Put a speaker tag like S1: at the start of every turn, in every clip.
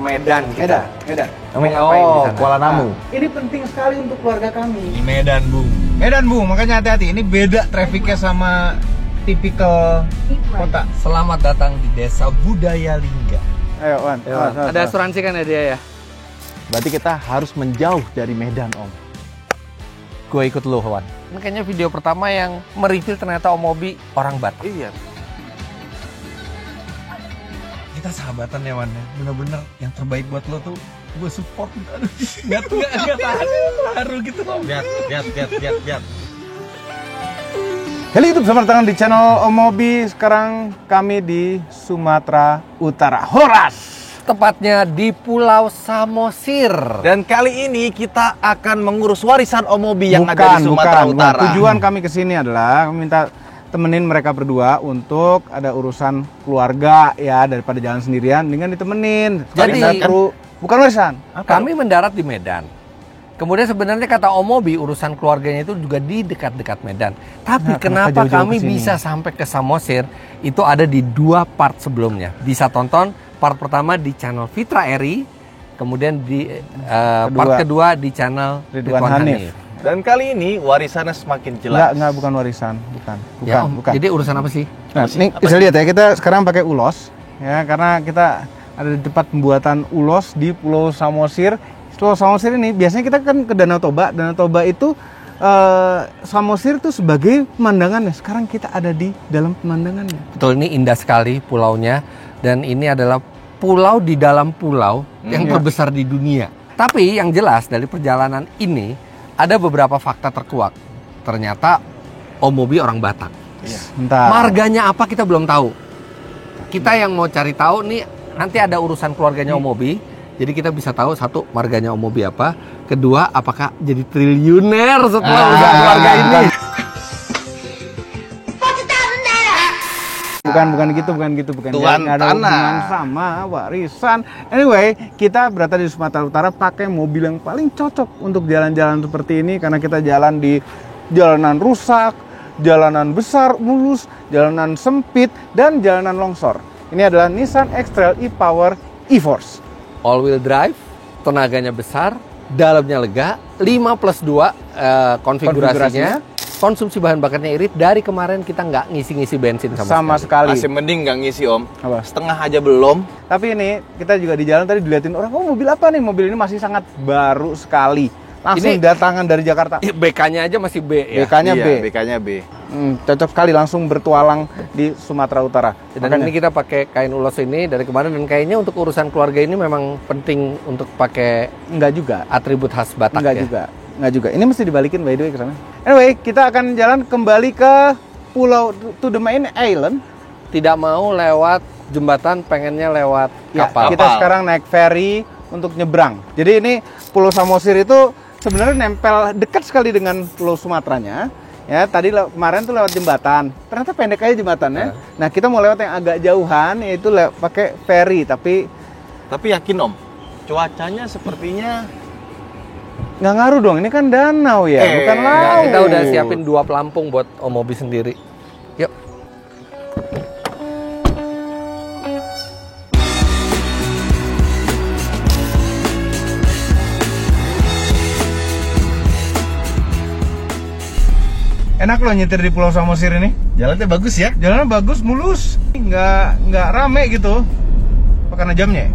S1: Medan kita.
S2: Medan.
S1: Oh,
S2: Kuala Namu.
S1: Ini penting sekali untuk keluarga kami.
S2: Di Medan, Bung, makanya hati-hati. Ini beda trafiknya sama tipikal kota.
S3: Selamat datang di Desa Budaya Lingga.
S2: Ayo, Wan.
S3: Ada asuransi kan ya dia ya?
S2: Berarti kita harus menjauh dari Medan, Om. Gue ikut lu, Wan.
S3: Ini kayaknya video pertama yang mereview ternyata Om Mobi orang Batak.
S1: Iya.
S3: Kita sahabatan ya, Wan. Bener-bener yang terbaik buat lo tuh gue support. Aduh, nggak tahan. Haru gitu loh. Lihat.
S2: Halo YouTube, selamat datang di channel Om Mobi. Sekarang kami di Sumatera Utara, Horas.
S3: Tepatnya di Pulau Samosir.
S1: Dan kali ini kita akan mengurus warisan Om Mobi yang ada di Sumatera Utara.
S2: Tujuan kami kesini adalah minta temenin mereka berdua untuk ada urusan keluarga ya, daripada jalan sendirian dengan ditemenin.
S3: Jadi
S2: bukan warisan.
S3: Kami mendarat di Medan. Kemudian sebenarnya kata Om Mobi urusan keluarganya itu juga di dekat-dekat Medan. Tapi kenapa kami bisa sampai ke Samosir? Itu ada di 2 part sebelumnya. Bisa tonton part pertama di channel Fitra Eri, kemudian di part kedua di channel Ridwan Hanif.
S1: Dan kali ini warisannya semakin jelas.
S2: Enggak, bukan warisan, bukan.
S3: Jadi urusan apa sih?
S2: Nah, ini bisa lihat ya, kita sekarang pakai ulos ya, karena kita ada di tempat pembuatan ulos di Pulau Samosir. Pulau Samosir ini biasanya kita kan ke Danau Toba. Danau Toba itu Samosir itu sebagai pemandangannya. Sekarang kita ada di dalam pemandangannya.
S3: Betul, ini indah sekali pulaunya. Dan ini adalah pulau di dalam pulau yang terbesar di dunia. Tapi yang jelas dari perjalanan ini ada beberapa fakta terkuak. Ternyata Om Mobi orang Batak.
S2: Bentar.
S3: Marganya apa kita belum tahu. Kita yang mau cari tahu nih, nanti ada urusan keluarganya Om Mobi. Jadi kita bisa tahu, satu, marganya Om Mobi apa. Kedua, apakah jadi triliuner setelah urusan keluarga ini.
S2: Bukan gitu.
S1: Tuan
S2: Nggak ada
S1: tanah.
S2: hubungan sama warisan. Anyway, kita berada di Sumatera Utara pakai mobil yang paling cocok untuk jalan-jalan seperti ini, karena kita jalan di jalanan rusak, jalanan besar mulus, jalanan sempit, dan jalanan longsor. Ini adalah Nissan X-Trail e-Power e-Force.
S3: All wheel drive, tenaganya besar, dalamnya lega, 5+2 konfigurasinya. Konsumsi bahan bakarnya irit. Dari kemarin kita nggak ngisi-ngisi bensin sama sekali.
S1: Masih mending nggak ngisi, Om.
S2: Apa?
S1: Setengah aja belum.
S2: Tapi ini kita juga di jalan tadi dilihatin orang, oh mobil apa nih? Mobil ini masih sangat baru sekali. Langsung
S3: Ini
S2: datangan dari Jakarta.
S3: BK-nya aja masih B ya.
S2: BK-nya B.
S1: Iya, BK-nya B.
S2: Cocok sekali langsung bertualang di Sumatera Utara.
S3: Dan ini kita pakai kain ulos ini dari kemarin, dan kayaknya untuk urusan keluarga ini memang penting untuk pakai
S2: Enggak juga.
S3: atribut khas Batak
S2: Enggak
S3: ya.
S2: juga. Ini mesti dibalikin by the way ke sana. Anyway, kita akan jalan kembali ke pulau, to the main island.
S3: Tidak mau lewat jembatan, pengennya lewat kapal.
S2: Kita sekarang naik ferry untuk nyebrang. Jadi ini Pulau Samosir itu sebenarnya nempel dekat sekali dengan Pulau Sumateranya. Ya, tadi kemarin tuh lewat jembatan. Ternyata pendek aja jembatannya. Nah, kita mau lewat yang agak jauhan, yaitu pakai ferry. Tapi
S1: yakin, Om, cuacanya sepertinya
S2: nggak ngaruh dong, ini kan danau ya, bukan laut.
S3: Kita udah siapin 2 pelampung buat Om Mobi sendiri. Yuk.
S2: Enak loh nyetir di Pulau Samosir ini.
S1: jalannya bagus ya.
S2: Jalannya bagus, mulus. Nggak rame gitu. Apa karena jamnya ya?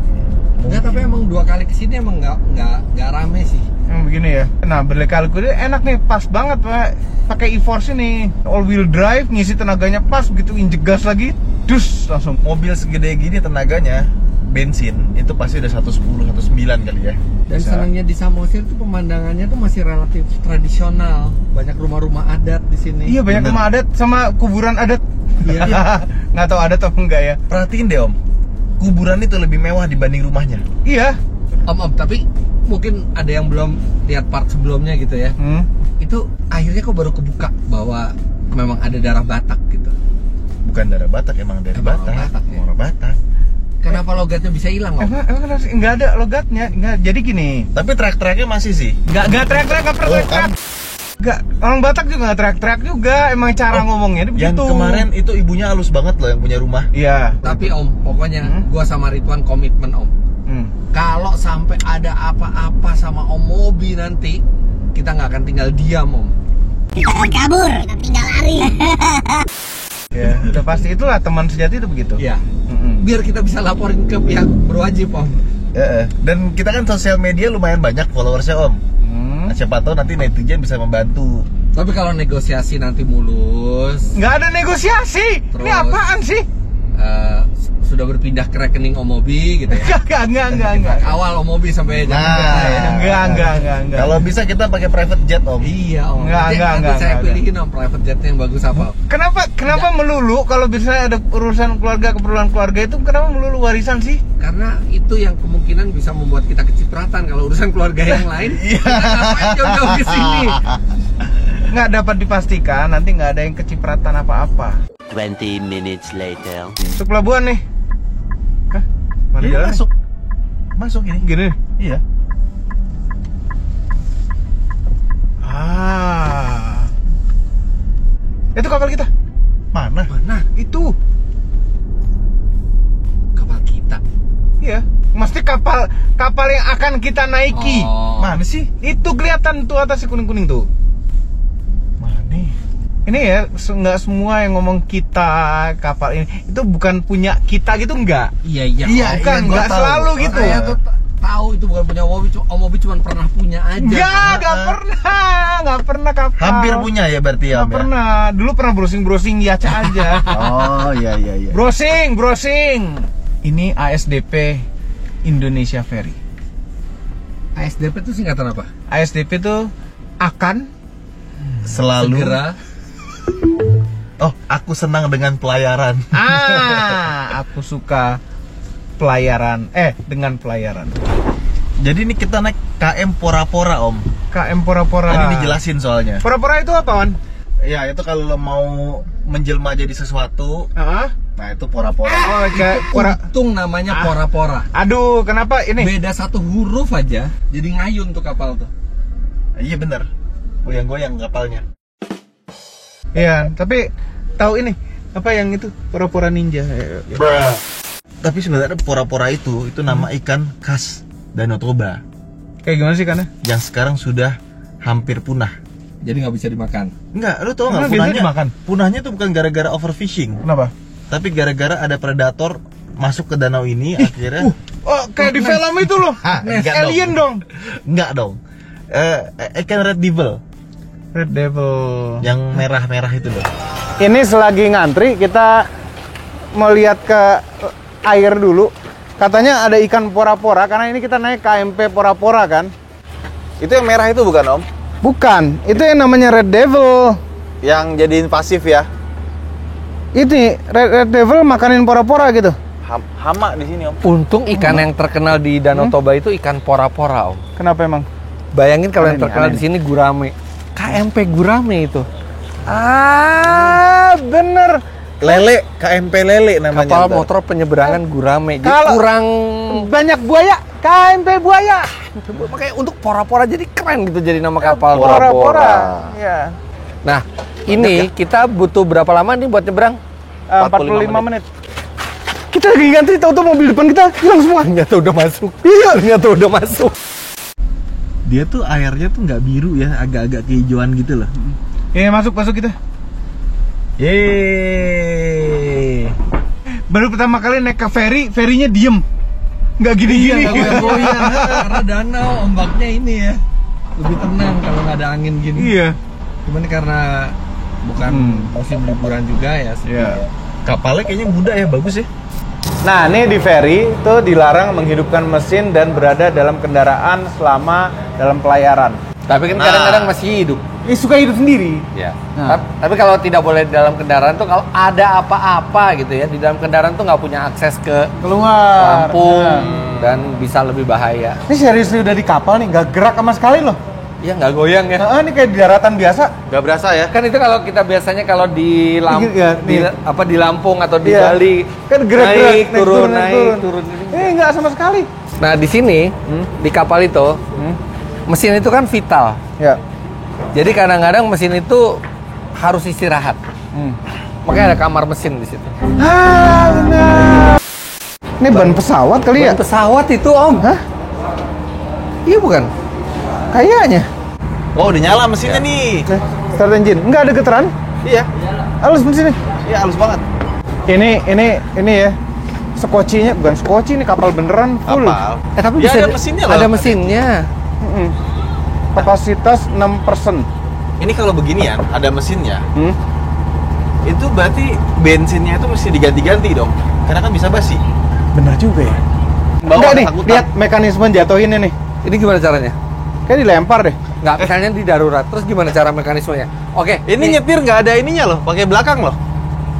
S3: Enggak, tapi emang 2 kali kesini emang nggak rame sih.
S2: Emang begini ya. Nah, berkali-kali enak nih, pas banget Pak. Pakai e-Force ini, all wheel drive, ngisi tenaganya pas, begitu injek gas lagi, dus langsung.
S1: Mobil segede gini tenaganya, bensin itu pasti udah 110, 109 kali ya.
S3: Dan senangnya di Samosir tuh pemandangannya tuh masih relatif tradisional. Banyak rumah-rumah adat di sini.
S2: Iya, banyak rumah adat sama kuburan adat.
S3: Iya.
S2: Nggak tahu adat atau enggak ya.
S1: Perhatiin deh, Om, kuburan itu lebih mewah dibanding rumahnya.
S2: Iya.
S3: Om, tapi mungkin ada yang belum lihat part sebelumnya gitu ya. Itu akhirnya kok baru kebuka bahwa memang ada darah Batak gitu.
S1: Bukan darah Batak, emang dari
S3: Emang
S1: Batak.
S3: orang Batak ya?
S1: Orang Batak.
S3: Kenapa logatnya bisa hilang, Om?
S2: Emang nggak ada logatnya. Nggak. Jadi gini.
S1: Tapi track-tracknya masih sih.
S2: Nggak teriak-teriak, nggak pernah teriak. Nggak, orang Batak juga nggak teriak-teriak juga. Emang cara ngomongnya itu
S1: Yang
S2: begitu.
S1: kemarin itu ibunya halus banget loh yang punya rumah.
S2: Iya.
S3: Tapi Om, pokoknya gua sama Ridwan komitmen, Om. Kalau kalau sampai ada apa-apa sama Om Mobi nanti, kita nggak akan tinggal diam, Om.
S4: Kita akan kabur, kita tinggal lari.
S2: Ya, udah pasti itulah teman sejati itu begitu.
S3: Iya. Biar kita bisa laporin ke pihak berwajib, Om.
S1: Dan kita kan sosial media lumayan banyak followersnya Om. Nah, siapa tahu nanti netizen bisa membantu.
S3: Tapi kalau negosiasi nanti mulus,
S2: Nggak ada negosiasi. Ini
S3: Terus?
S2: apaan sih?
S3: sudah berpindah ke rekening Om Mobi gitu ya.
S2: Enggak.
S3: Awal Om Mobi sampai jam
S2: Enggak.
S1: Kalau bisa kita pakai private jet Om.
S3: Iya, Om.
S2: Enggak,
S3: Nanti saya
S2: enggak.
S3: pilihin Om private jet yang bagus apa.
S2: Kenapa melulu kalau bisa ada urusan keluarga, keperluan keluarga itu kenapa melulu warisan sih?
S3: Karena itu yang kemungkinan bisa membuat kita kecipratan kalau urusan keluarga yang lain. Ngapain jauh-jauh ke sini?
S2: Nggak dapat dipastikan, nanti nggak ada yang kecipratan apa-apa.
S5: 20 minutes later.
S2: Untuk pelabuhan nih. Hah? Mana
S1: Iya,
S2: jalan nih?
S1: masuk ini.
S2: Gini nih.
S1: Iya.
S2: Itu kapal kita.
S1: Mana?
S2: Itu.
S3: Kapal kita.
S2: Iya. Mesti kapal yang akan kita naiki.
S3: Oh.
S1: Mana sih?
S2: Itu kelihatan tuh atas kuning-kuning tuh.
S1: Mana?
S2: Ini ya, nggak semua yang ngomong kita kapal ini itu bukan punya kita gitu, nggak?
S3: Iya.
S2: Bukan,
S1: gua
S2: nggak
S1: tahu.
S2: selalu gitu.
S3: Saya tuh tahu itu bukan punya Om Mobi, Om Mobi cuma pernah punya aja.
S2: Nggak pernah kapal.
S1: Hampir punya ya berarti ya,
S2: Nggak
S1: Om, ya?
S2: pernah. Dulu pernah browsing Yaca aja.
S1: Oh, iya.
S2: Browsing. Ini ASDP Indonesia Ferry.
S3: ASDP itu singkatan apa?
S2: ASDP itu akan
S1: Selalu.
S3: Segera.
S1: Oh, aku senang dengan pelayaran.
S2: aku suka pelayaran dengan pelayaran.
S1: Jadi ini kita naik KM Pora-Pora Om.
S2: KM Pora-Pora.
S1: Tadi dijelasin soalnya.
S2: Pora-pora itu apa, Wan?
S1: Ya itu kalau lo mau menjelma jadi sesuatu, nah itu Pora-Pora.
S2: Oh, kayak pora.
S3: Untung namanya Pora-Pora.
S2: Aduh, kenapa ini?
S3: Beda satu huruf aja, jadi ngayun tuh kapal tuh.
S1: Iya bener, goyang-goyang kapalnya.
S2: Iya, tapi tahu ini apa yang itu Pora-Pora Ninja.
S1: Tapi sebenarnya Pora-Pora itu nama ikan khas Danau Toba
S2: Kayak gimana sih karena?
S1: yang sekarang sudah hampir punah.
S3: Jadi nggak bisa dimakan.
S1: Enggak, lu tau nggak
S2: Karena biasanya dimakan.
S1: Punahnya tuh bukan gara-gara overfishing,
S2: Kenapa?
S1: tapi gara-gara ada predator masuk ke danau ini akhirnya.
S2: Oh, kayak di film itu loh.
S1: Enggak
S2: Alien dong.
S1: Enggak dong. Ikan Red Devil
S2: Red Devil.
S1: yang merah-merah itu loh.
S2: Ini selagi ngantri kita melihat ke air dulu. Katanya ada ikan pora-pora karena ini kita naik KMP Pora-Pora kan.
S1: Itu yang merah itu bukan Om?
S2: Bukan, itu yang namanya Red Devil.
S1: Yang jadi invasif ya?
S2: Ini Red Devil makanin pora-pora gitu.
S1: Hama di sini Om.
S3: Untung ikan yang terkenal di Danau Toba itu ikan Pora-Pora, Om.
S2: Kenapa emang?
S3: Bayangin kalau yang
S2: Aneh nih,
S3: terkenal
S2: aneh
S3: di sini gurame. KMP gurame itu.
S2: Bener.
S1: Lele, KMP Lele namanya.
S3: Kapal
S1: ntar.
S3: motor penyeberangan gurame. Jadi
S2: Kalau-
S3: kurang
S2: Banyak buaya, KMP buaya.
S3: makanya untuk Pora-Pora jadi keren gitu jadi nama kapal.
S2: Pora-pora. Iya.
S3: Nah, ini kita butuh berapa lama nih buat nyebrang?
S2: 45 menit. Kita lagi ngantri, tahu-tahu mobil depan kita hilang semua.
S3: Ternyata udah masuk.
S2: Iya.
S3: Ternyata udah masuk.
S1: Dia tuh airnya tuh nggak biru ya, agak-agak kehijauan gitu loh.
S2: Masuk kita.
S1: Yeay.
S2: Baru pertama kali naik ke ferry-nya diem. Nggak gini-gini.
S3: Nggak goyang-goyang karena danau ombaknya ini ya lebih tenang kalau nggak ada angin gini.
S2: Iya.
S3: Cuman karena bukan musim liburan juga ya.
S2: Iya.
S1: Kapalnya kayaknya muda ya, bagus ya.
S2: Nah, ini di ferry itu dilarang menghidupkan mesin dan berada dalam kendaraan selama dalam pelayaran.
S3: Tapi kan kadang-kadang masih hidup.
S2: Suka hidup sendiri.
S3: Ya.
S2: Nah.
S3: Tapi kalau tidak boleh dalam kendaraan tuh kalau ada apa-apa gitu ya di dalam kendaraan tuh nggak punya akses ke
S2: Keluar.
S3: Lampung
S2: Nah.
S3: dan bisa lebih bahaya.
S2: Ini serius udah di kapal nih, nggak gerak sama sekali loh.
S3: Iya nggak goyang ya.
S2: Ini kayak di daratan biasa.
S1: Nggak berasa ya?
S3: Kan itu kalau kita biasanya kalau di
S2: Iya, nih.
S3: di Lampung atau di
S2: Iya.
S3: Bali
S2: Kan gerak-gerak,
S3: naik turun.
S2: Nggak sama sekali.
S3: Nah di sini di kapal itu mesin itu kan vital.
S2: Ya.
S3: Jadi kadang-kadang mesin itu harus istirahat. Makanya ada kamar mesin di situ.
S2: Benar. Ini ban pesawat kali ya?
S3: Ban pesawat itu Om.
S2: Hah?
S3: Iya bukan? Kayaknya.
S1: Oh, udah nyala mesinnya nih.
S2: Start engine. Enggak ada getaran.
S1: Iya.
S2: Halus mesinnya.
S1: Iya, halus banget.
S2: Ini ya. Skocinya bukan skoci, ini kapal beneran full.
S1: Kapal.
S3: Tapi
S1: Ya,
S3: bisa
S1: ada mesinnya loh.
S3: Ada mesinnya.
S2: Kapasitas 6%.
S1: Ini kalau beginian ada mesinnya,
S2: Hmm?
S1: itu berarti bensinnya itu mesti diganti-ganti dong. Karena kan bisa basi.
S2: Bener juga ya. Enggak nih, lihat mekanisme jatuhinnya nih.
S3: Ini gimana caranya?
S2: Kayak dilempar deh.
S3: Nggak, misalnya di darurat. Terus gimana cara mekanismenya? Oke,
S1: Ini nyetir nggak ada ininya loh, pakai belakang loh.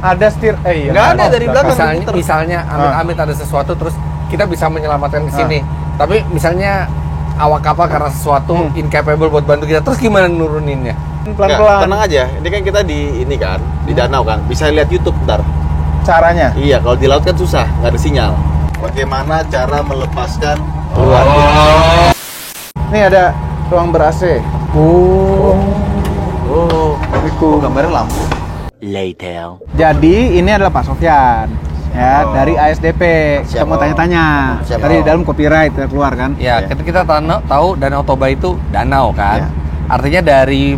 S2: Ada setir, iya.
S1: Nggak ada dari belakang.
S3: misalnya amit-amit ada sesuatu terus kita bisa menyelamatkan ke sini. Tapi misalnya awak kapal karena sesuatu incapable buat bantu kita, terus gimana nuruninnya?
S1: Nggak,
S2: Pelan-pelan.
S1: tenang aja. Ini kan kita di ini kan, di danau kan. Bisa lihat YouTube ntar.
S2: Caranya.
S1: Iya, kalau di laut kan susah, nggak ada sinyal. Bagaimana cara melepaskan keluar?
S2: Nih ada ruang ber-AC.
S1: Oh,
S2: Itu
S1: gambarnya lampu.
S5: Later.
S2: Jadi ini adalah Pak Sofyan ya dari ASDP. Kita
S1: Siap,
S2: mau
S1: Om.
S2: tanya-tanya.
S1: Siap,
S2: Tadi di
S1: Om.
S2: dalam copyright keluar kan?
S3: Ya,
S1: Iya.
S3: kita tahu Danau Toba itu danau kan.
S1: Iya.
S3: Artinya dari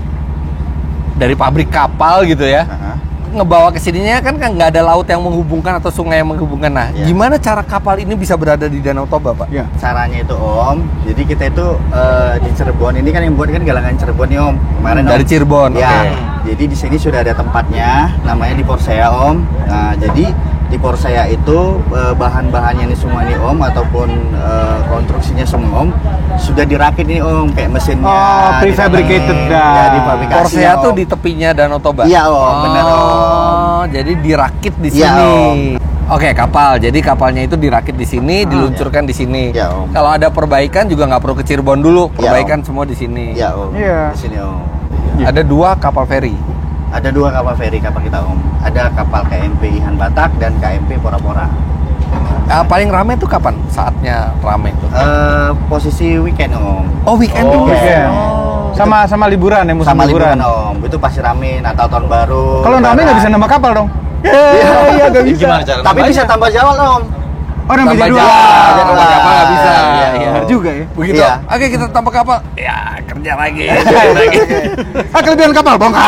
S3: pabrik kapal gitu ya. Ngebawa ke sininya kan nggak ada laut yang menghubungkan atau sungai yang menghubungkan. Nah,
S1: Iya.
S3: gimana cara kapal ini bisa berada di Danau Toba, Pak?
S2: Iya.
S6: Caranya itu Om, jadi kita itu di Cirebon ini kan yang buat kan galangan Cirebon nih Om. Kemarin
S3: Dari
S6: Om.
S3: Cirebon,
S6: Ya,
S3: oke.
S6: jadi di sini sudah ada tempatnya, namanya di Porsea Om. Nah, jadi di Porsea itu bahan-bahannya ini semua nih Om, ataupun konstruksinya semua Om sudah dirakit nih Om, kayak mesinnya.
S2: Oh, prefabricated dah.
S6: Ya, di pabrikasi.
S3: Porsea tuh di tepinya Danau Toba.
S6: Iya Om, benar Om.
S3: Oh, jadi dirakit di
S6: Iya,
S3: sini.
S6: Om.
S3: Oke, kapal. Jadi kapalnya itu dirakit di sini, diluncurkan di sini.
S6: Iya, Om.
S3: Kalau ada perbaikan juga nggak perlu ke Cirebon dulu.
S6: Iya,
S3: Perbaikan semua di sini.
S6: Iya Om.
S2: Iya.
S6: Di sini Om.
S3: Ada 2 kapal feri.
S6: Ada 2 kapal feri kapal kita Om. Ada kapal KMP Ihan Batak dan KMP Pora-Pora.
S3: Paling rame tuh kapan? Saatnya rame tuh.
S6: Posisi weekend Om.
S3: Oh, weekend
S1: Oh,
S3: juga.
S2: Weekend. Sama liburan ya, musim
S6: Sama
S2: liburan.
S6: liburan Om. Itu pasti rame, Natal tahun baru.
S2: Kalau rame nggak bisa nambah kapal dong. Iya, nggak bisa.
S1: Gimana cara
S6: Tapi
S1: nambahnya?
S6: bisa tambah jawab Om.
S2: Oh, nambah
S3: Tambah
S2: jadi 2.
S3: jam. Tambah kapal nggak bisa.
S6: Iya,
S3: Iya.
S2: Benar juga ya.
S3: Begitu.
S6: Iya.
S3: Oke, kita tambah kapal. Ya, kerja lagi.
S2: Kelebihan kapal bongkar.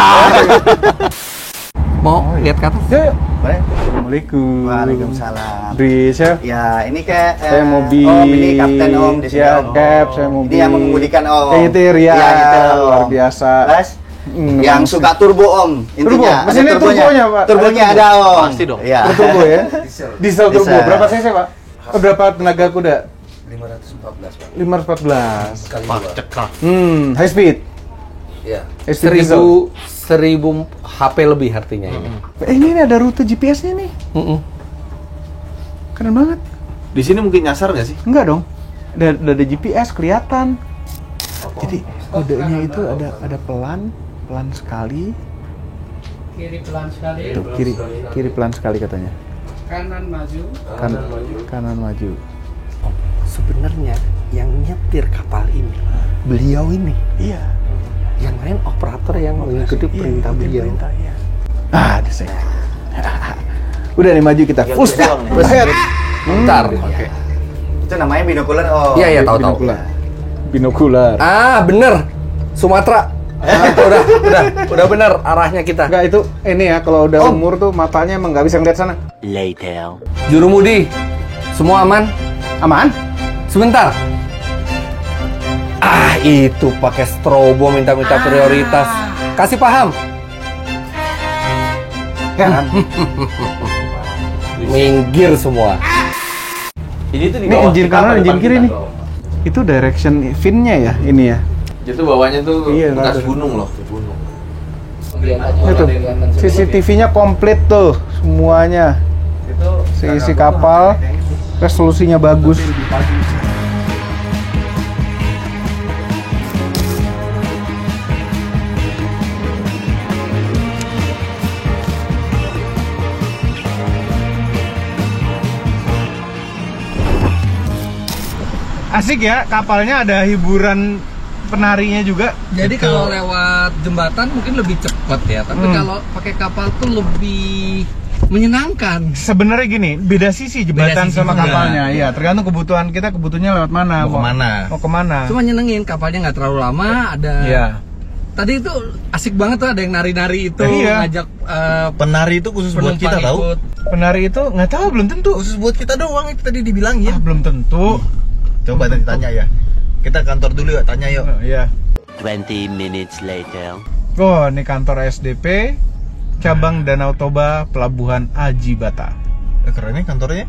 S3: Mau lihat ke atas?
S2: Yuk, yuk.
S6: Boleh?
S2: Assalamualaikum.
S6: Waalaikumsalam.
S2: Bis ya.
S6: Ya, ini kayak
S2: Saya mobil.
S6: Om, ini kapten Om di sini
S2: Ya,
S6: Om.
S2: Cap, saya mobil.
S6: Ini yang mengemudikan Om.
S2: Kayak nyetir ya.
S6: Iya, nyetir, Om.
S2: Luar biasa.
S6: Terus yang
S2: langsung.
S6: suka turbo Om,
S2: Turbo?
S6: intinya.
S2: Mesinnya
S6: Ada
S2: turbonya, Pak?
S6: Turbonya
S2: Ada
S6: ada Om.
S1: Pasti dong.
S6: Iya.
S2: Turbo ya. Diesel turbo.
S6: Diesel.
S2: Berapa cc, Pak? Oh, berapa tenaga kuda?
S3: 514, Pak.
S2: 514.
S1: Wah, cekrek.
S2: High speed.
S3: Iya.
S2: High speed diesel.
S3: 1000 HP lebih artinya ini.
S2: Ini ada rute GPS-nya nih. Keren banget.
S1: Di sini mungkin nyasar nggak sih?
S2: Enggak dong. Udah ada GPS kelihatan. Jadi kodenya itu ada pelan sekali.
S7: Kiri pelan sekali,
S2: Tuh, kiri pelan sekali katanya.
S7: kanan maju.
S2: Kanan maju.
S3: Sebenarnya yang nyetir kapal ini, beliau ini.
S2: Iya.
S3: Yang lain operator yang mengikuti perintah beliau.
S2: Iya. Ah, ada saya. Udah nih maju kita. Full stop. Ahead.
S3: Bentar. Oke.
S6: Itu namanya binokular Om.
S3: Iya, tahu.
S2: Binokular.
S3: Ah, bener. Sumatera. Udah bener arahnya kita.
S2: Enggak, itu ini ya kalau udah umur tuh matanya emang nggak bisa ngeliat sana.
S5: Later.
S3: Jurumudi. Semua aman?
S2: Aman?
S3: Sebentar. Ah, itu pakai strobo minta-minta prioritas. Kasih paham.
S2: Ya.
S3: Minggir semua.
S1: Ini tuh di
S2: Ini
S1: bawah
S2: engine
S1: kita
S2: kanan,
S1: apa
S2: engine
S1: depan
S2: kiri
S1: kita?
S2: nih. Itu direction fin-nya ya, ini ya.
S1: Itu bawahnya tuh
S2: Iya,
S1: bekas
S2: ada.
S1: gunung loh, gunung.
S2: Itu CCTV-nya komplit tuh semuanya. Isi kapal, resolusinya bagus. Asik ya, kapalnya ada hiburan penarinya juga.
S3: Jadi kalau lewat jembatan mungkin lebih cepat ya, tapi kalau pakai kapal tuh lebih menyenangkan.
S2: Sebenarnya gini, beda sisi jembatan
S3: Beda sisi
S2: sama
S3: juga.
S2: kapalnya. Iya, tergantung kebutuhan kita, kebutuhannya lewat mana.
S1: Mau kemana?
S2: Mau kemana?
S3: Cuma nyenengin, kapalnya nggak terlalu lama. Ada.
S2: Iya.
S3: Tadi itu asik banget tuh, ada yang nari-nari itu,
S2: Iya.
S3: ngajak
S1: Penari itu khusus buat kita tahu.
S3: ikut.
S2: Penari itu nggak tahu, belum tentu.
S1: Khusus buat kita doang itu tadi dibilangin.
S2: Belum tentu.
S1: Coba nanti tanya ya. Kita kantor dulu ya, tanya yuk.
S2: Iya.
S5: 20 minutes later.
S2: Oh, ini kantor SDP cabang Danau Toba Pelabuhan Aji Bata.
S1: Keren nih kantornya.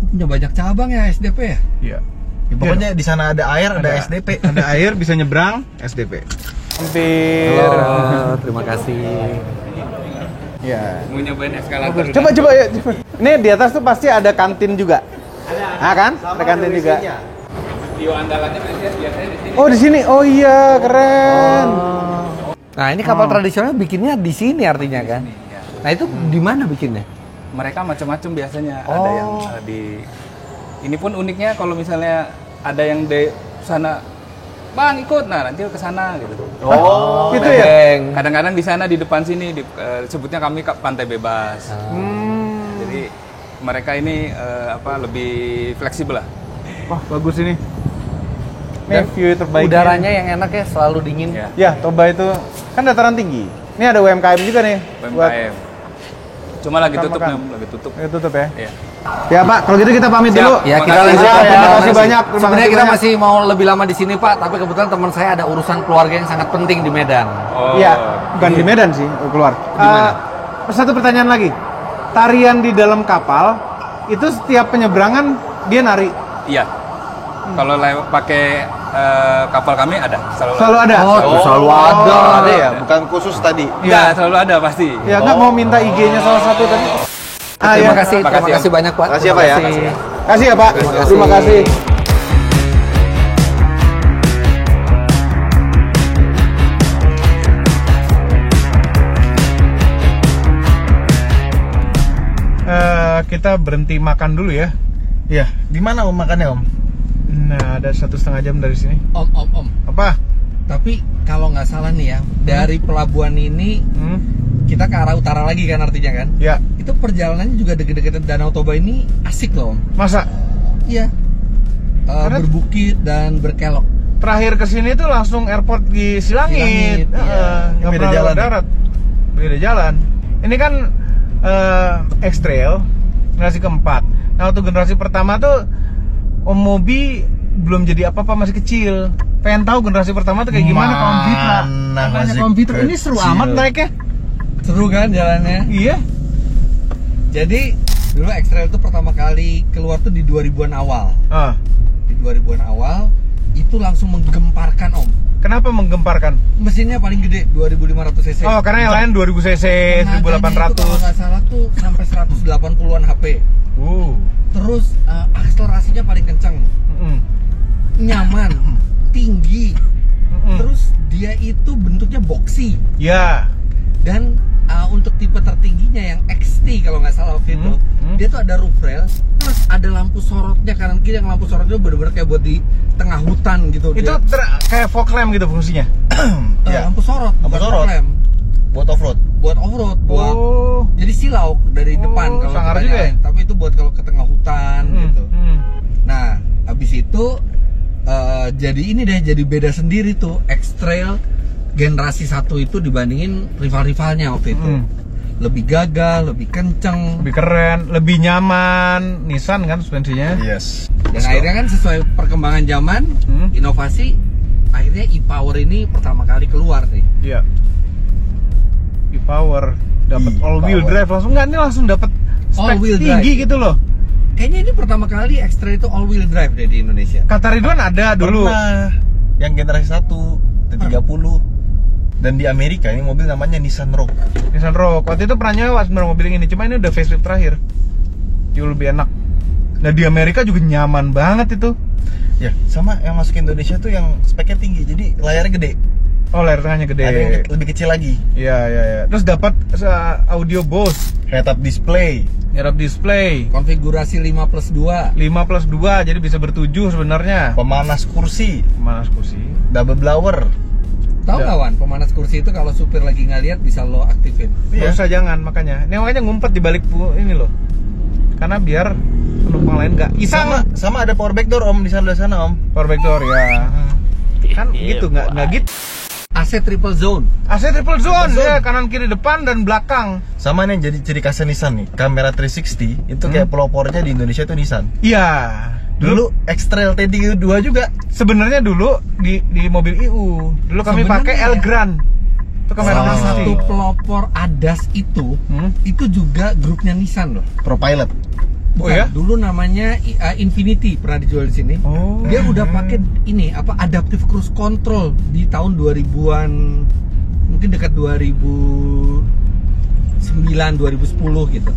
S3: Punya banyak cabang ya SDP ya?
S2: Iya.
S1: Ya, pokoknya di sana ada air, ada SDP.
S2: Ada air bisa nyebrang, SDP. Hampir.
S3: Halo, terima kasih.
S2: Ya.
S7: Mau nyobain eskalator.
S2: Coba ya. Coba. Ini di atas tuh pasti ada kantin juga. Ada. Kan? Ada kantin juga.
S7: Video andalannya biasanya di sini.
S2: Oh, di sini. Oh iya, keren.
S3: Nah, ini kapal tradisional bikinnya di sini artinya kan? Nah, itu di mana bikinnya?
S7: Mereka macam-macam biasanya.
S3: Oh.
S7: Ada yang di ini pun uniknya kalau misalnya ada yang di sana, Bang ikut, nah nanti ke sana gitu.
S2: Oh, itu ya.
S7: Kadang-kadang di sana di depan sini sebutnya kami pantai bebas. Jadi mereka ini lebih fleksibel lah.
S2: Wah, bagus ini.
S3: Dan
S2: Ini view terbaik.
S3: udaranya yang enak ya, selalu dingin.
S7: Ya.
S2: Ya, Toba itu kan dataran tinggi. Ini ada UMKM juga nih. Buat
S7: UMKM. Cuma lagi tutup,
S2: makan.
S7: lagi tutup.
S2: tutup ya.
S7: Iya.
S2: Ya Pak, kalau gitu kita pamit
S7: Siap.
S2: dulu.
S3: Ya, kita
S7: Terima
S3: lanjut.
S7: kasih.
S2: Terima kasih banyak. Terima
S3: Sebenarnya
S2: kasih
S3: kita
S2: banyak.
S3: masih mau lebih lama di sini, Pak, tapi kebetulan teman saya ada urusan keluarga yang sangat penting di Medan.
S7: Oh.
S2: Iya, bukan di Medan sih, keluar.
S3: mana?
S2: Satu pertanyaan lagi. Tarian di dalam kapal itu setiap penyeberangan dia nari.
S7: Iya. Kalau pakai kapal kami ada,
S2: Selalu ada.
S3: Oh, selalu ada.
S1: Ada ya, bukan khusus tadi.
S7: Iya, selalu ada pasti.
S2: Ya nggak mau minta IG-nya salah satu tadi.
S3: Terima
S2: ya.
S3: kasih, terima kasih banyak, Pak.
S1: Makasih ya, Pak, ya.
S3: Terima kasih.
S2: Kasih ya Pak. Terima kasih. Kita berhenti makan dulu ya.
S1: Ya, di mana Om makannya Om?
S2: Nah, ada 1,5 jam dari sini.
S3: Om.
S2: Apa?
S3: Tapi kalau nggak salah nih ya, dari pelabuhan ini kita ke arah utara lagi kan artinya kan?
S2: Ya,
S3: Itu perjalanannya juga deket-deket Danau Toba ini asik loh, Om.
S2: masa
S3: Iya.
S2: Karena-
S3: Berbukit dan berkelok.
S2: terakhir ke sini tuh langsung airport di Silangit.
S3: Silangit, iya.
S2: Nggak
S1: Beda
S2: pernah
S1: jalan
S2: lewat
S1: ya?
S2: darat. Beda jalan. Ini kan X-Trail generasi keempat. Nah, waktu generasi pertama tuh Om Mobi belum jadi apa-apa, masih kecil. Pengen tahu generasi pertama tuh kayak gimana kaum Fitra.
S1: Mana
S2: Makanya
S1: masih
S2: kaum Fitra ini seru
S1: kecil.
S2: amat naiknya.
S3: Seru kan jalannya?
S2: Iya.
S3: Jadi dulu X-Trail itu pertama kali keluar tuh di 2000-an awal.
S2: Ah,
S3: Di 2000-an awal itu langsung menggemparkan, Om.
S2: kenapa menggemparkan?
S3: Mesinnya paling gede 2500 cc.
S2: Oh, karena yang lain 2000 cc,
S3: Tenaganya itu kalau
S2: 1800.
S3: nggak salah tuh sampai 180-an HP. Terus akselerasinya paling kencang,
S2: Mm-mm.
S3: nyaman, tinggi.
S2: Mm-mm.
S3: Terus dia itu bentuknya boxy
S2: Ya.
S3: dan untuk tipe tertingginya yang XT kalau nggak salah waktu itu, dia tuh ada roof rail, terus ada lampu sorotnya kanan kiri, yang lampu sorotnya bener-bener kayak buat di tengah hutan gitu.
S2: Itu kayak fog lamp gitu fungsinya.
S3: Dia, lampu sorot,
S1: Lampu
S3: bukan
S1: sorot.
S3: fog lamp.
S1: Buat off-road.
S3: Buat off-road, buat
S2: Oh.
S3: jadi silau dari
S2: Oh,
S3: depan kalau
S2: sangar
S3: kita
S2: juga ya?
S3: nyalain. Tapi itu buat kalau ke tengah hutan gitu. Nah, habis itu jadi ini deh, jadi beda sendiri tuh X-Trail generasi 1 itu dibandingin rival-rivalnya waktu itu. Lebih gagah, lebih kenceng.
S2: Lebih keren, lebih nyaman. Nissan kan suspensinya.
S1: Yes.
S3: Dan akhirnya kan sesuai perkembangan zaman, inovasi, akhirnya e-Power ini pertama kali keluar nih.
S2: Iya. E-Power dapat all wheel
S1: E-Power.
S2: drive langsung, nggak, ini langsung dapat spek
S3: All-wheel
S2: tinggi
S3: drive.
S2: gitu loh.
S3: Kayaknya ini pertama kali X-Trail itu all wheel drive deh di Indonesia.
S2: Kata Ridwan ada dulu.
S1: Pernah yang generasi 1 T30. Dan di Amerika ini mobil namanya Nissan Rogue.
S2: Nissan Rogue. Waktu itu pernah nyewa sebenarnya mobil ini, cuma ini udah facelift terakhir. Jauh lebih enak. Nah, di Amerika juga nyaman banget itu.
S1: Ya, sama yang masuk ke Indonesia tuh yang speknya tinggi. Jadi layarnya gede.
S2: Oh, layar tengahnya gede.
S1: Ada yang lebih kecil lagi.
S2: Iya, iya, iya. Terus dapat audio Bose,
S1: Head-up display.
S2: head-up display,
S3: Konfigurasi 5+2.
S2: 5+2, jadi bisa bertujuh sebenarnya.
S1: Pemanas kursi.
S2: Pemanas kursi.
S1: Double blower.
S3: Tahu nggak Wan, pemanas kursi itu kalau supir lagi nggak lihat bisa lo aktifin.
S2: Nggak usah, jangan makanya. Ini makanya ngumpet di balik ini loh. Karena biar penumpang lain nggak iseng.
S1: Sama ada power back door Om di sana Om.
S2: Power back door ya. Kan gitu nggak gitu.
S3: AC triple zone.
S2: AC triple zone ya, kanan kiri depan dan belakang.
S1: Sama nih jadi ciri khasnya Nissan nih, kamera 360 itu kayak pelopornya di Indonesia itu Nissan.
S2: Iya.
S1: Dulu X-Trail T32 juga.
S2: Sebenarnya dulu di mobil IU dulu kami
S3: Sebenarnya
S2: pakai
S3: ya.
S2: Elgrand. Itu kamera
S3: Salah
S2: 360.
S3: satu pelopor ADAS itu juga grupnya Nissan loh.
S1: ProPilot.
S2: Oh ya?
S3: Dulu namanya Infinity, pernah dijual di sini.
S2: Oh.
S3: Dia udah pakai ini apa adaptive cruise control di tahun 2000-an, mungkin dekat 2009 2010 gitu.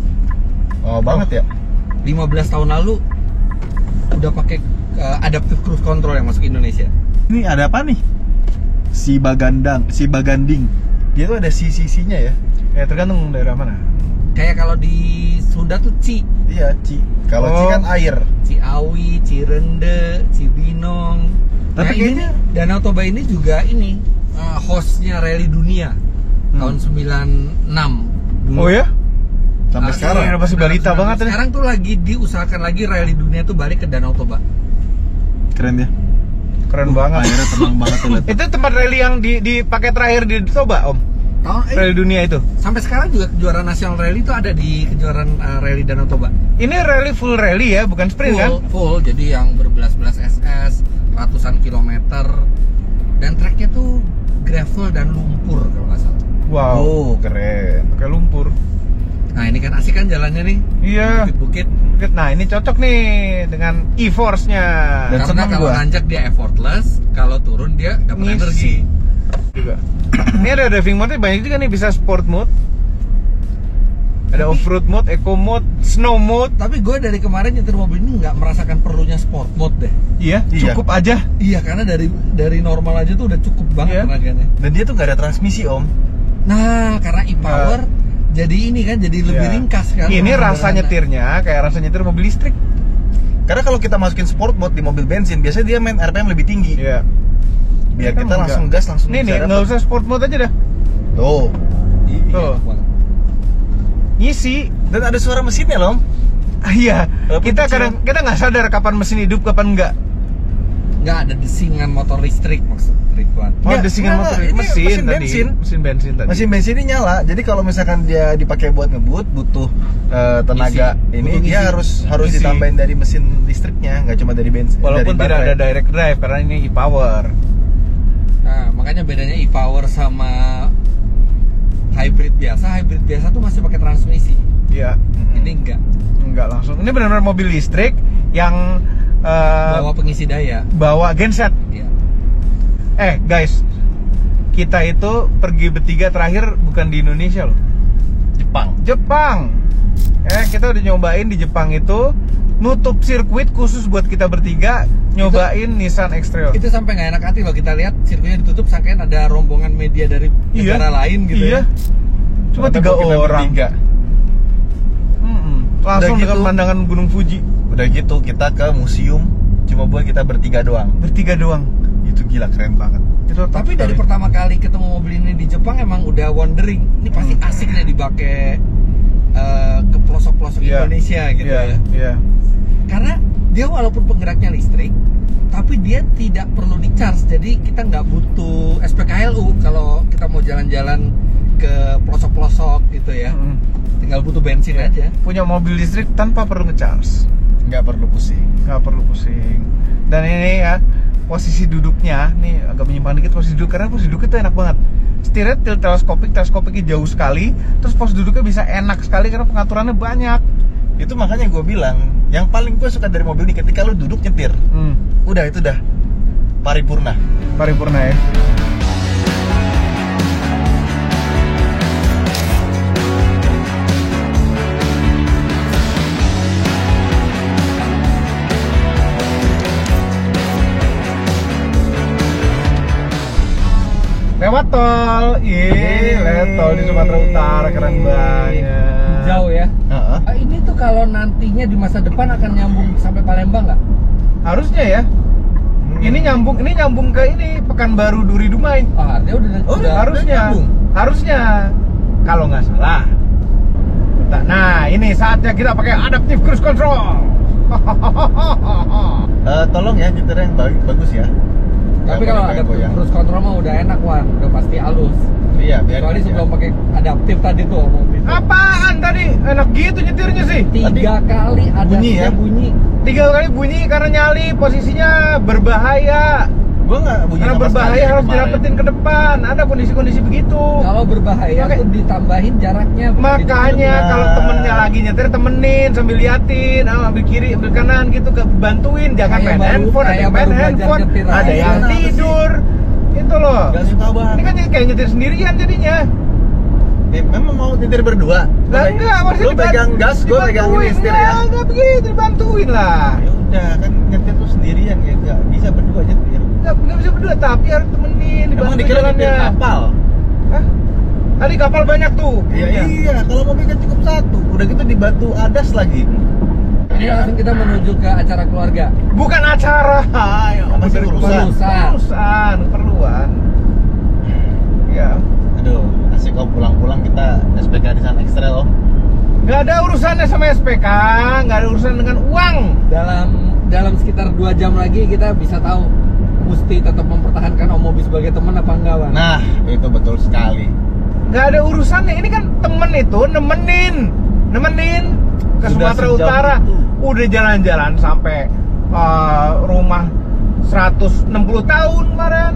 S1: Oh, banget ya.
S3: 15 tahun lalu udah pakai adaptive cruise control yang masuk Indonesia.
S1: Ini ada apa nih? Si Baganding. Dia tuh ada sisi-sisinya ya.
S2: Ya tergantung daerah mana.
S3: Kayak kalau di Sunda tuh Ci.
S1: Iya, Kalau Ci kan air.
S3: Ciawi, Cirende, Cibinong.
S1: Tapi
S3: Nah, ini Danau Toba ini juga ini hostnya rally dunia tahun 96 dulu.
S2: Oh ya?
S1: Sampai sekarang.
S2: Ini masih balita banget nih.
S3: Sekarang tuh lagi diusahakan lagi rally dunia tuh balik ke Danau Toba.
S1: Keren ya.
S2: Keren banget.
S1: Airnya tenang banget tuh.
S2: Itu tempat rally yang dipakai terakhir di Toba, Om. Rally dunia itu.
S3: Sampai sekarang juga kejuaraan nasional rally itu ada di kejuaraan rally Danau Toba.
S2: Ini rally full rally ya, bukan sprint kan?
S3: Full, jadi yang berbelas-belas SS, ratusan kilometer, dan treknya tuh gravel dan lumpur kalau nggak salah.
S2: Wow.
S1: Oh, keren.
S2: Pakai lumpur.
S3: Nah ini kan asik kan jalannya nih,
S2: Iya.
S3: bukit-bukit.
S2: Nah ini cocok nih dengan e-force-nya.
S1: Dan
S3: Karena
S1: seneng
S3: kalau
S1: gua.
S3: nanjak dia effortless, kalau turun dia dapat energi.
S2: Juga. Ini ada driving mode banyak juga nih, bisa sport mode. Ada off-road mode, eco mode, snow mode.
S3: Tapi gue dari kemarin nyetir mobil ini nggak merasakan perlunya sport mode deh.
S2: Iya,
S1: Iya.
S2: cukup aja.
S3: Iya, karena dari normal aja tuh udah cukup banget
S2: Iya.
S3: tenaganya.
S1: Dan dia tuh nggak ada transmisi Om.
S3: Nah, karena e-power jadi ini kan jadi lebih
S2: Iya.
S3: ringkas kan.
S2: Ini rasa
S3: Sederhana.
S2: nyetirnya kayak rasa nyetir mobil listrik.
S1: Karena kalau kita masukin sport mode di mobil bensin, biasanya dia main RPM lebih tinggi.
S2: Iya.
S1: Biar
S2: Kan
S1: kita
S2: enggak.
S1: langsung gas langsung
S2: Nih
S1: bisa
S2: nggak
S1: dapet.
S2: usah sport mode aja dah.
S1: Tuh.
S3: Iya,
S2: Tuh.
S3: banget.
S2: Ngisi.
S1: Dan ada suara mesinnya loh Om.
S2: Iya.
S1: Walaupun
S2: Kita
S1: kecil.
S2: kadang nggak sadar kapan mesin hidup, kapan enggak.
S3: Nggak ada desingan motor listrik maksud Ridwan.
S2: Oh,
S1: Nggak,
S2: desingan
S1: nggak,
S2: motor
S1: ini
S2: mesin
S1: mesin
S2: tadi.
S1: bensin.
S2: Mesin bensin tadi.
S1: Mesin bensin ini nyala. Jadi kalau misalkan dia dipakai buat ngebut, butuh tenaga
S3: Isi.
S1: ini
S3: Butuh
S1: dia
S3: isi.
S1: harus
S2: Isi.
S1: ditambahin dari mesin listriknya, nggak cuma dari bensin.
S2: Walaupun
S1: dari
S2: tidak ada
S1: baterai.
S2: direct drive karena ini e-power.
S3: Nah, makanya bedanya e-power sama hybrid biasa tuh masih pakai transmisi.
S2: Iya.
S3: Ini enggak.
S2: Langsung. Ini benar-benar mobil listrik yang
S3: Bawa pengisi daya.
S2: bawa genset.
S3: Iya.
S2: Guys, kita itu pergi bertiga terakhir bukan di Indonesia loh, Jepang. Kita udah nyobain di Jepang itu, nutup sirkuit khusus buat kita bertiga nyobain Nissan X-Trail.
S3: Itu sampai nggak enak hati loh kita lihat sirkuitnya ditutup, sangkain ada rombongan media dari negara lain gitu
S2: iya.
S3: ya.
S2: Cuma
S1: Ternyata
S2: 3
S1: kita
S2: orang.
S1: bertiga.
S2: Langsung
S1: Udah
S2: dengan
S1: gitu.
S2: pemandangan Gunung Fuji.
S1: Udah gitu kita ke museum cuma buat kita bertiga doang.
S2: Bertiga doang.
S1: Itu gila keren banget.
S2: Itu top
S3: Tapi dari
S2: sekali.
S3: pertama kali ketemu mobil ini di Jepang emang udah wondering, ini pasti asik nih dipakai ke pelosok-pelosok
S2: Iya.
S3: Indonesia gitu
S2: Iya,
S3: ya.
S2: iya.
S3: Karena dia walaupun penggeraknya listrik, tapi dia tidak perlu di-charge. Jadi kita nggak butuh SPKLU kalau kita mau jalan-jalan ke pelosok-pelosok gitu ya. Tinggal butuh bensin aja.
S2: Punya mobil listrik tanpa perlu ngecharge.
S1: Nggak perlu pusing.
S2: Nggak perlu pusing. Dan ini ya, posisi duduknya nih agak menyimpang dikit posisi duduk, karena posisi duduknya tuh enak banget. Setirnya teleskopiknya jauh sekali, terus posisi duduknya bisa enak sekali karena pengaturannya banyak.
S1: Itu makanya gue bilang, yang paling gue suka dari mobil ini ketika lu duduk nyetir. Udah itu dah paripurna.
S2: Paripurna ya. Lewat tol, lewat tol di Sumatera Utara, keren banget.
S3: Jauh ya.
S1: Heeh.
S3: Ini tuh kalau nantinya di masa depan akan nyambung sampai Palembang nggak?
S2: Harusnya ya. Ini nyambung ke ini Pekanbaru Duri Dumai.
S3: Artinya udah
S2: Harusnya kalau nggak salah. Nah, ini saatnya kita pakai adaptive cruise control.
S1: Tolong ya nyetirnya yang bagus ya.
S3: Tapi
S1: Nggak
S3: kalau
S1: boleh
S3: ada
S1: goyang.
S3: cruise control mah udah enak, Wan. Udah pasti halus.
S1: Iya, biar
S3: Kecuali
S1: aja.
S3: sebelum pakai adaptif tadi tuh mobil.
S2: Apaan tadi? Enak gitu nyetirnya sih.
S3: 3 kali ada
S1: bunyi ya?
S3: bunyi.
S2: 3 kali bunyi karena nyali, posisinya berbahaya.
S1: Gua nggak bunyi
S2: Karena
S1: sama
S2: berbahaya
S1: sekali
S2: harus
S1: kemarin.
S2: dirapetin ke depan. Ada kondisi-kondisi begitu.
S3: Kalau berbahaya
S2: Oke.
S3: tuh ditambahin jaraknya.
S2: Makanya
S1: Benar.
S2: kalau temennya lagi nyetir temenin sambil liatin, ambil kiri, ambil kanan gitu, bantuin. Jangan
S3: Kayak
S2: main
S3: baru-
S2: handphone, ada
S3: kayak
S2: yang main
S3: baru belajar
S2: handphone,
S3: nyetir
S2: ada
S3: aja.
S2: yang
S1: Kenapa sih?
S2: tidur. Itu loh.
S1: Nggak suka banget.
S2: Ini kan kayak nyetir sendirian jadinya.
S1: Memang mau nyetir berdua?
S2: Lah enggak, maksudnya
S1: Lu pegang gas, gua pegang ini setir ya.
S2: Enggak begitu, dibantuin lah.
S1: Ya udah, kan nyetir tuh sendirian ya, nggak bisa berdua nyetir.
S2: Enggak bisa berdua, tapi harus temenin,
S1: Emang
S2: dibantu
S1: dikira nyetir
S2: jalannya.
S1: kapal?
S2: Hah? Tadi kapal banyak tuh.
S1: Iya, kalau mobil kan cukup satu. Udah gitu dibantu adas lagi.
S3: Ini langsung kita menuju ke acara keluarga.
S2: Bukan acara. Ayo,
S1: Masih urusan.
S2: Urusan, keperluan. Ya.
S1: Aduh, asik om pulang-pulang kita SPK di sana Ekstrel om.
S2: Nggak ada urusannya sama SPK, nggak ada urusan dengan uang.
S3: Dalam sekitar 2 jam lagi kita bisa tahu Musti tetap mempertahankan Om Mobi sebagai teman apa enggak, Bang?
S1: Nah, itu betul sekali.
S2: Nggak ada urusannya. Ini kan temen itu nemenin ke
S1: Sudah
S2: Sumatera
S1: sejauh
S2: Utara.
S1: itu.
S2: Udah jalan-jalan sampai rumah 160 tahun kemarin.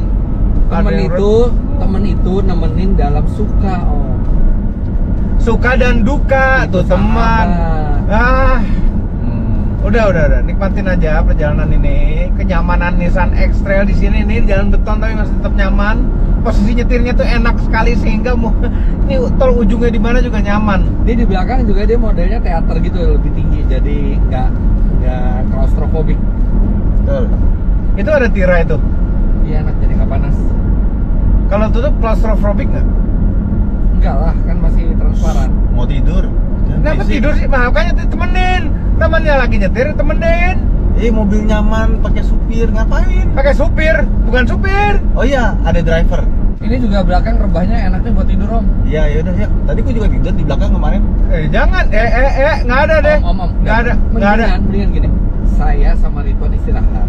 S3: Temen itu nemenin dalam suka, Om.
S2: Suka dan duka
S3: Itu
S2: tuh teman.
S3: sahabat.
S2: Udah nikmatin aja perjalanan ini. Kenyamanan Nissan X-Trail di sini nih jalan beton tapi masih tetap nyaman. Posisi nyetirnya tuh enak sekali sehingga mau ini tol ujungnya di mana juga nyaman.
S3: Dia di belakang juga dia modelnya teater gitu, lebih tinggi, jadi nggak klaustrofobik.
S1: Betul.
S2: Itu ada tirai itu.
S3: Iya, enak, jadi nggak panas.
S2: Kalau tutup klaustrofobik nggak?
S3: Enggak lah, kan masih transparan.
S1: Mau tidur? Jangan
S2: Kenapa
S1: berisik.
S2: tidur sih? Makanya temenin. Temannya lagi nyetir, temenin.
S1: Mobil nyaman, pakai supir, ngapain?
S2: Pakai supir, bukan supir.
S1: Oh iya, ada driver.
S3: Ini juga belakang rebahnya enaknya buat tidur, Om.
S1: Iya, yaudah ya. Tadi gua juga tidur di belakang kemarin.
S2: Jangan, nggak ada deh.
S3: Om,
S2: Nggak ada.
S3: Mendingan gini. Saya sama Ridwan istirahat.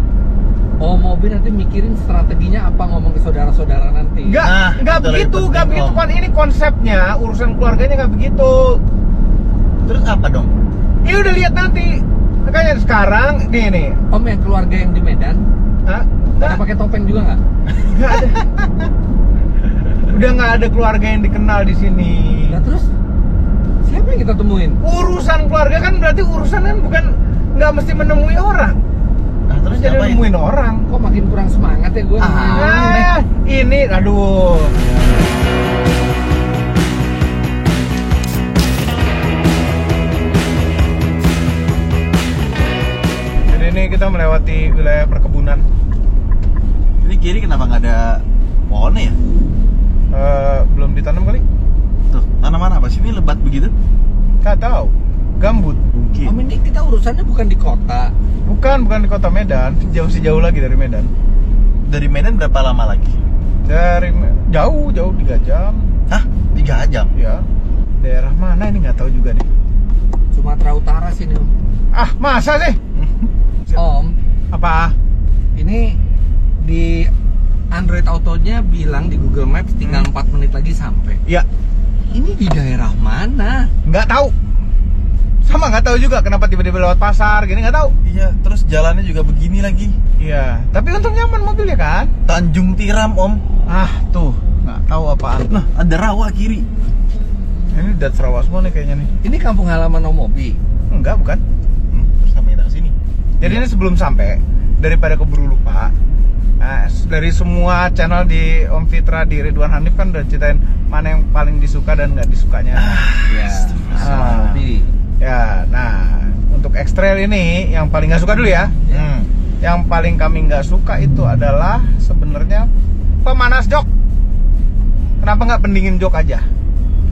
S3: Om Mobi nanti mikirin strateginya apa ngomong ke saudara-saudara nanti.
S2: Nggak
S1: Itu
S2: begitu,
S1: lebih
S2: nggak
S1: penting,
S2: begitu.
S1: Om.
S2: Kan ini konsepnya, urusan keluarganya nggak begitu.
S1: Terus apa dong?
S2: Ya udah lihat nanti. Makanya sekarang, nih.
S3: Om, yang keluarga yang di Medan,
S2: Hah?
S3: ada pakai topeng juga nggak?
S2: Nggak ada. Udah nggak ada keluarga yang dikenal di sini.
S3: Nah terus siapa yang kita temuin?
S2: Urusan keluarga kan berarti urusan kan bukan nggak mesti menemui orang.
S1: Nah, terus
S2: Jadi
S1: ngapain?
S2: nemuin orang.
S3: Kok makin kurang semangat ya gue?
S2: Ini, aduh. Jadi ini kita melewati wilayah perkebunan.
S1: Ini kiri kenapa nggak ada pohonnya ya?
S2: Belum ditanam kali?
S1: Tuh, tanaman apa sih ini lebat begitu?
S2: Nggak tahu. Gambut.
S1: Mungkin.
S3: Om, ini kita urusannya bukan di kota.
S2: Bukan di kota Medan. Jauh lagi dari Medan.
S1: Dari Medan berapa lama lagi?
S2: Jauh 3 jam.
S1: Hah? 3 jam?
S2: Ya. Daerah mana ini nggak tahu juga nih.
S3: Sumatera Utara sini, Om.
S2: Ah, masa sih?
S3: Om,
S2: Apa?
S3: ini di Android Autonya bilang di Google Maps tinggal 4 menit lagi sampai.
S2: Ya,
S3: Ini di daerah mana?
S2: nggak tahu. Sama nggak tahu juga kenapa tiba-tiba lewat pasar gini, nggak tahu.
S1: Iya, terus jalannya juga begini lagi.
S2: Iya, tapi untung nyaman mobilnya kan.
S1: Tanjung Tiram om.
S2: Ah, tuh nggak tahu apaan.
S1: Nah, ada rawa kiri.
S2: Ini dat Sarawak semua nih kayaknya nih.
S3: Ini kampung halaman Om Mobi.
S2: Enggak, bukan.
S1: Terus namanya ke sini.
S2: Jadi ini sebelum sampai, daripada keburu lupa. Nah, dari semua channel di Om Fitra, di Ridwan Hanif kan udah ceritain mana yang paling disuka dan nggak disukanya.
S3: Ya,
S2: Ah.
S3: Mobi.
S2: Ya, nah untuk X-Trail ini yang paling nggak suka dulu ya. Yang paling kami nggak suka itu adalah sebenarnya pemanas jok. Kenapa nggak pendingin jok aja?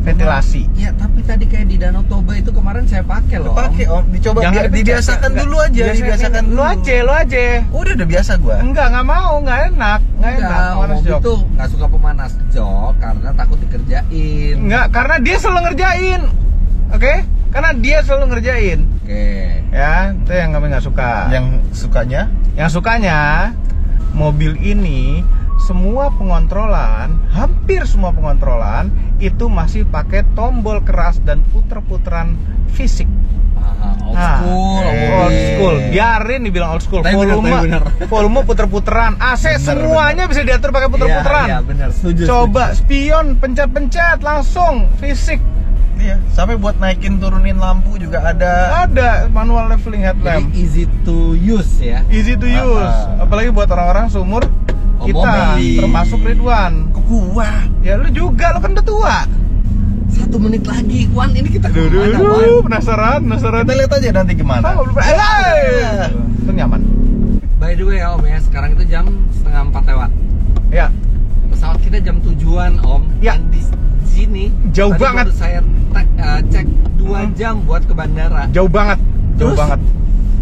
S2: ventilasi.
S3: Ya, tapi tadi kayak di Danau Toba itu kemarin saya pakai loh.
S1: Pakai Om, dicoba
S2: Jangan
S1: biar
S2: dipencet,
S1: dibiasakan
S2: enggak.
S1: dulu aja, dibiasakan
S2: Lu
S1: dulu.
S2: aja.
S1: Udah biasa gua.
S2: Nggak mau, nggak enak. Nggak enak.
S3: Om
S2: Panas,
S3: Obi
S2: Jok.
S3: tuh nggak suka pemanas jok karena takut dikerjain.
S2: Nggak, karena dia selalu ngerjain. Oke? Karena dia selalu ngerjain.
S3: Oke.
S2: Ya, itu yang kami nggak suka. Yang sukanya mobil ini semua pengontrolan, hampir semua pengontrolan itu masih pakai tombol keras dan puter-puteran fisik.
S3: Old school,
S2: Old school. Biarin dibilang old school.
S3: Tapi bener.
S2: Volume puter-puteran. AC semuanya bisa diatur pakai puter-puteran.
S3: Iya, benar. Setuju.
S2: Coba spion pencet-pencet langsung fisik.
S1: Iya, sampai buat naikin turunin lampu juga ada.
S2: Ada manual leveling
S3: Jadi
S2: headlamp.
S3: easy to use ya.
S2: Easy to use. Apalagi buat orang-orang seumur kita,
S3: Mobi.
S2: termasuk Ridwan.
S1: Ke gua.
S2: Ya lu juga, lu kan udah tua.
S3: 1 menit lagi, Wan. Ini kita kemana, Wan?
S2: Penasaran.
S1: Kita lihat aja nanti gimana.
S2: Itu nyaman.
S3: By the way ya Om ya, sekarang itu jam 3:30 lewat.
S2: Ya,
S3: Pesawat kita jam 7-an Om.
S2: Ya.
S3: Dan di sini
S2: Jauh
S3: tadi
S2: banget.
S3: baru saya cek 2 jam buat ke bandara.
S2: jauh banget. Jauh
S3: Terus?
S2: banget.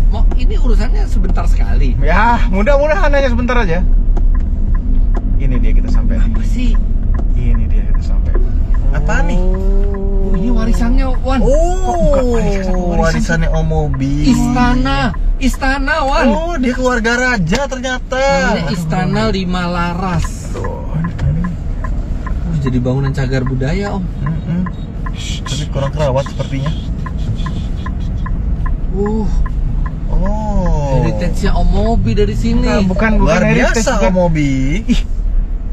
S3: Mau ini urusannya sebentar sekali.
S2: Ya, mudah-mudahan hanya sebentar aja. Ini dia kita sampai.
S3: Apa sih?
S2: Ini dia kita sampai.
S1: Apa nih?
S3: Oh, ini warisannya Wan.
S1: Warisannya Om Obi.
S3: Istana Wan.
S1: Oh, dia keluarga raja ternyata.
S3: Namanya Istana Lima Laras. Jadi bangunan cagar budaya Om.
S1: Tapi kurang terawat sepertinya.
S2: Oh.
S3: Heritage-nya Om Obi dari sini.
S2: Nah, bukan
S1: Luar
S2: heritage,
S1: biasa
S2: bukan.
S1: Om Obi.
S2: Ih,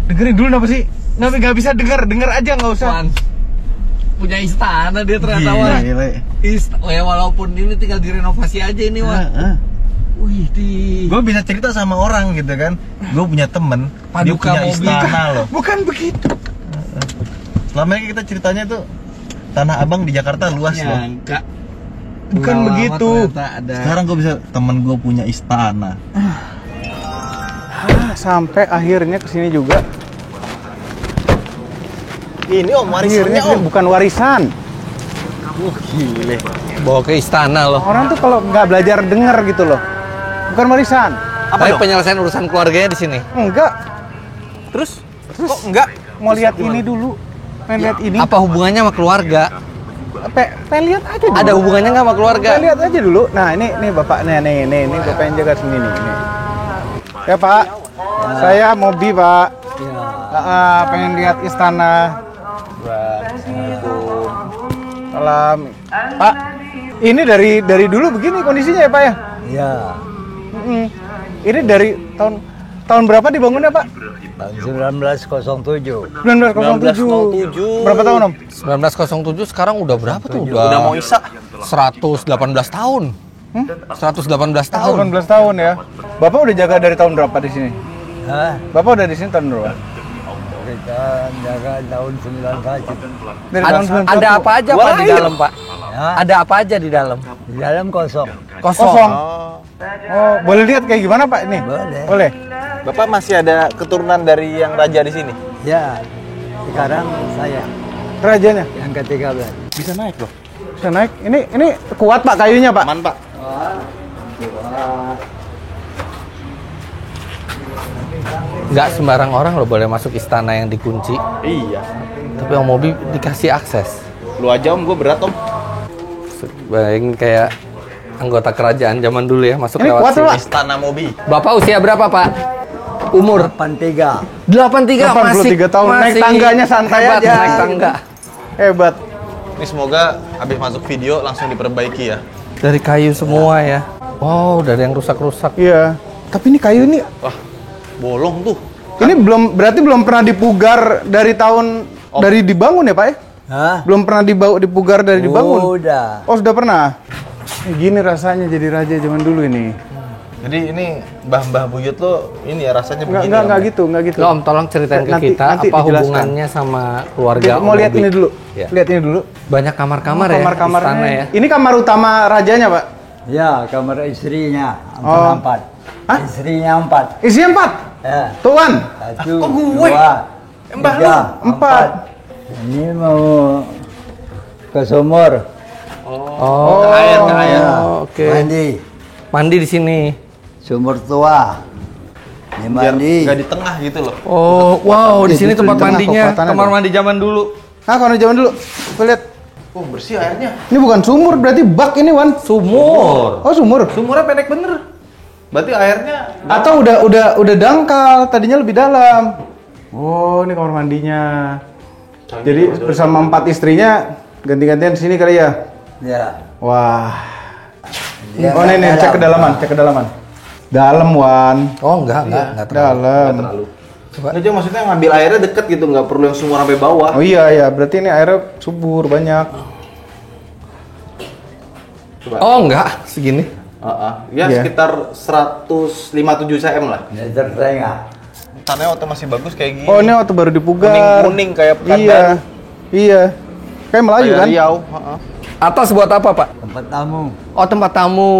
S2: dengerin dulu apa sih? Nggak bisa denger aja nggak usah.
S3: Wan. Punya istana dia ternyata Wan.
S1: Gile.
S3: Oh ya walaupun ini tinggal direnovasi aja ini Wan. Wih di.
S1: Gue bisa cerita sama orang gitu kan. Gue punya temen, dia
S3: Paduka
S1: punya
S3: Mobi.
S1: istana loh.
S2: Bukan begitu.
S1: Selama ini kita ceritanya tuh Tanah Abang di Jakarta luas loh.
S3: Nyangka.
S2: Bukan
S3: Lama
S2: begitu.
S3: ternyata ada.
S1: Sekarang gue bisa, temen gue punya istana.
S2: Sampai akhirnya kesini juga.
S1: Ini Om, warisannya
S2: Akhirnya
S1: Om.
S2: bukan warisan.
S1: Gile.
S3: Bawa ke istana loh.
S2: Orang tuh kalau nggak belajar denger gitu loh. Bukan warisan.
S3: Tapi penyelesaian urusan keluarganya di sini.
S2: Enggak.
S3: Terus kok enggak?
S2: Mau lihat ini dulu. Pengen lihat ini.
S3: Apa hubungannya sama keluarga?
S2: Pengen lihat aja dulu.
S3: Ada hubungannya nggak sama keluarga?
S2: Pengen lihat aja dulu. Nah, ini bapaknya nih, ini bapak yang jaga sini nih. Ini. Ya Pak, saya Mobi Pak. Pengen lihat istana. Salam. Pak, ini dari dulu begini kondisinya ya Pak ya?
S8: Ya,
S2: Ini dari tahun berapa dibangunnya Pak?
S8: tahun 1907.
S2: 1907. Berapa tahun Om?
S3: 1907 sekarang udah berapa tuh? Udah mau isa. 118 tahun. 118 tahun.
S2: 18 tahun ya. Bapak udah jaga dari tahun berapa di sini?
S8: Hah?
S2: Bapak udah di sini tahun berapa?
S8: Kita jaga tahun 91.
S2: Dari tahun 91.
S3: Ada apa aja Pak di dalam Pak?
S8: Ya,
S3: Ada apa aja di dalam?
S8: di dalam kosong.
S2: Kosong. Oh, boleh lihat kayak gimana Pak ini?
S8: Boleh.
S2: Boleh.
S1: Bapak masih ada keturunan dari yang raja di sini?
S8: Ya, sekarang saya
S2: Rajanya
S8: yang ke-13.
S1: Bisa naik loh.
S2: bisa naik. Ini kuat Pak kayunya Pak.
S1: Aman Pak.
S3: Nggak sembarang orang loh boleh masuk istana yang dikunci.
S1: Iya.
S3: Tapi Om Mobi dikasih akses.
S1: Lu aja Om, gue berat Om.
S3: Bayangin kayak anggota kerajaan zaman dulu ya masuk
S2: Ini
S3: lewat
S2: kuat,
S3: sini.
S2: Pak.
S1: Istana Mobi.
S3: Bapak usia berapa Pak? Umur
S8: 83.
S3: 83 masih
S2: 83 tahun. Naik
S3: masih
S2: tangganya santai
S3: hebat,
S2: aja.
S3: Naik tangga.
S2: Hebat.
S1: Ini semoga habis masuk video langsung diperbaiki ya.
S3: Dari kayu semua ya. Wow, dari yang rusak-rusak.
S2: Iya. Tapi ini kayu ini
S1: Wah, bolong tuh.
S2: ini berarti belum pernah dipugar dari tahun dari dibangun ya Pak ya?
S8: Hah?
S2: Belum pernah dipugar dari dibangun.
S8: Udah.
S2: Oh, sudah pernah. Gini rasanya jadi raja zaman dulu ini.
S1: Jadi ini mbah-mbah buyut lo ini ya rasanya begini.
S2: Enggak
S1: ya,
S2: gitu, enggak gitu.
S3: Loh, Om, tolong ceritain ke
S2: Nanti-
S3: kita
S2: nanti
S3: apa
S2: dijelaskan.
S3: hubungannya sama keluarga
S2: Mau
S3: Om
S2: lihat
S3: Mobi.
S2: ini dulu.
S3: Ya.
S2: Lihat ini dulu.
S3: Banyak kamar-kamar ya,
S2: Kamar-kamarnya.
S3: istana ya.
S2: Ini kamar utama rajanya, Pak.
S8: Ya, kamar istrinya.
S2: Oh.
S8: 4.
S2: Hah?
S8: Istrinya 4.
S2: Isinya 4.
S8: Ya.
S2: Tuan.
S8: 1,
S2: Oh, gue.
S8: 2,
S2: Mbah lu
S8: 3,
S2: 4.
S8: Ini mau ke sumur.
S3: Oh,
S1: ke air.
S3: oke.
S8: Mandi.
S3: Mandi di sini.
S8: Sumur tua. Ini
S1: Biar
S8: mandi.
S1: nggak di tengah gitu loh.
S3: Oh, wow, di sini
S2: Di
S3: tempat
S2: tengah
S3: mandinya.
S2: kekuatannya
S3: Kamar
S2: dong.
S3: mandi zaman dulu.
S2: Ah, kalau zaman dulu, gue lihat.
S1: Oh, bersih airnya.
S2: Ini bukan sumur, berarti bak ini, Wan.
S3: Sumur.
S2: Oh, sumur.
S1: Sumurnya pendek bener. Berarti airnya
S2: Atau udah dangkal, tadinya lebih dalam. Oh, ini kamar mandinya. Jadi bersama 4 istrinya ganti-gantian sini kali ya.
S8: Ya.
S2: Wah.
S8: Dia
S2: Oh, ini
S8: dalam.
S2: cek ke dalaman. Dalam, Wan.
S3: Oh, enggak terlalu.
S2: Dalam.
S1: Nggak, Jom, maksudnya ngambil airnya deket gitu, nggak perlu yang sumur sampai bawah.
S2: Oh iya, berarti ini airnya subur banyak.
S3: Oh, enggak, segini.
S1: Ya
S2: Iya.
S1: sekitar 157 cm lah.
S8: Meter setengah.
S1: Tanahnya waktu masih bagus kayak gini.
S2: Oh, ini waktu baru dipugar.
S1: Kuning kayak pekan
S2: Iya.
S1: baru.
S2: Iya. Kayak Melayu
S1: Kayak
S2: kan?
S1: Riau.
S3: Atas buat apa, Pak?
S8: Tempat tamu.
S3: Oh, tempat tamu.